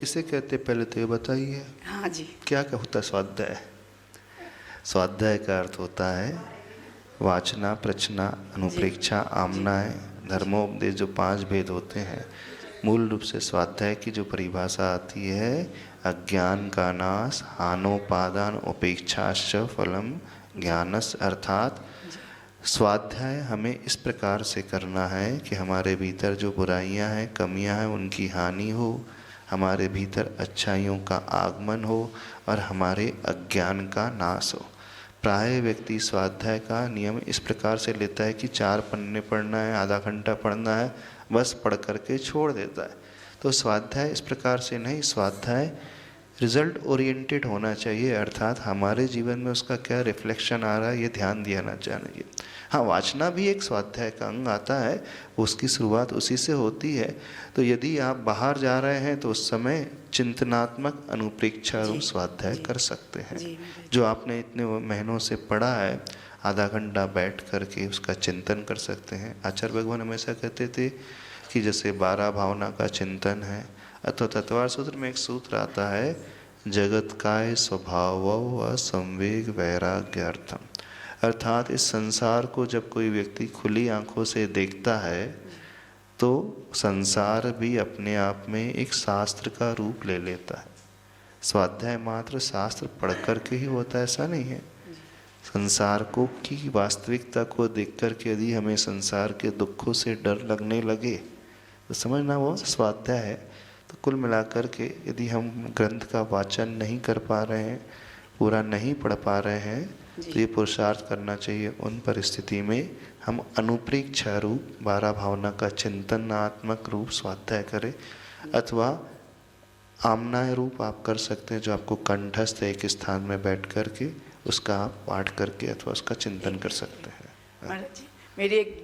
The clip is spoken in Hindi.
इसे कहते पहले तो ये बताइए। हाँ जी। क्या क्या होता है स्वाध्याय? स्वाध्याय का अर्थ होता है वाचना, प्रचना, अनुप्रेक्षा, आमनाय, धर्मोपदेश, जो 5 भेद होते हैं। मूल रूप से स्वाध्याय की जो परिभाषा आती है, अज्ञान का नाश, हानोपादान उपेक्षाश्च फलम ज्ञानस, अर्थात स्वाध्याय हमें इस प्रकार से करना है कि हमारे भीतर जो बुराइयां हैं, कमियां हैं, उनकी हानि हो, हमारे भीतर अच्छाइयों का आगमन हो और हमारे अज्ञान का नाश हो। प्राय व्यक्ति स्वाध्याय का नियम इस प्रकार से लेता है कि 4 पन्ने पढ़ना है, आधा घंटा पढ़ना है, बस पढ़ करके छोड़ देता है। तो स्वाध्याय इस प्रकार से नहीं, स्वाध्याय रिजल्ट ओरिएंटेड होना चाहिए, अर्थात हमारे जीवन में उसका क्या रिफ्लेक्शन आ रहा है ये ध्यान दिया चाहिए। हाँ, वाचना भी एक स्वाध्याय का अंग आता है, उसकी शुरुआत उसी से होती है। तो यदि आप बाहर जा रहे हैं तो उस समय चिंतनात्मक अनुप्रेक्षा रूप स्वाध्याय कर सकते हैं। जो आपने इतने महीनों से पढ़ा है, आधा घंटा बैठ करके उसका चिंतन कर सकते हैं। आचार्य भगवान हमेशा कहते थे कि जैसे 12 भावना का चिंतन है, अथवा तत्वार सूत्र में एक सूत्र आता है, जगत काय स्वभाव संवेग वैराग्यार्थम। अर्थात इस संसार को जब कोई व्यक्ति खुली आंखों से देखता है तो संसार भी अपने आप में एक शास्त्र का रूप ले लेता है। स्वाध्याय मात्र शास्त्र पढ़ कर के ही होता है ऐसा नहीं है। संसार को की वास्तविकता को देख कर के यदि हमें संसार के दुखों से डर लगने लगे तो समझना वो स्वाध्याय है। तो कुल मिलाकर के यदि हम ग्रंथ का वाचन नहीं कर पा रहे हैं, पूरा नहीं पढ़ पा रहे हैं, तो ये पुरुषार्थ करना चाहिए। उन परिस्थिति में हम अनुप्रेक्षा रूप 12 भावना का चिंतनात्मक रूप स्वाध्याय करें, अथवा आमनाय रूप आप कर सकते हैं, जो आपको कंठस्थ एक स्थान में बैठ कर के उसका आप पाठ करके अथवा उसका चिंतन कर सकते हैं। मेरी एक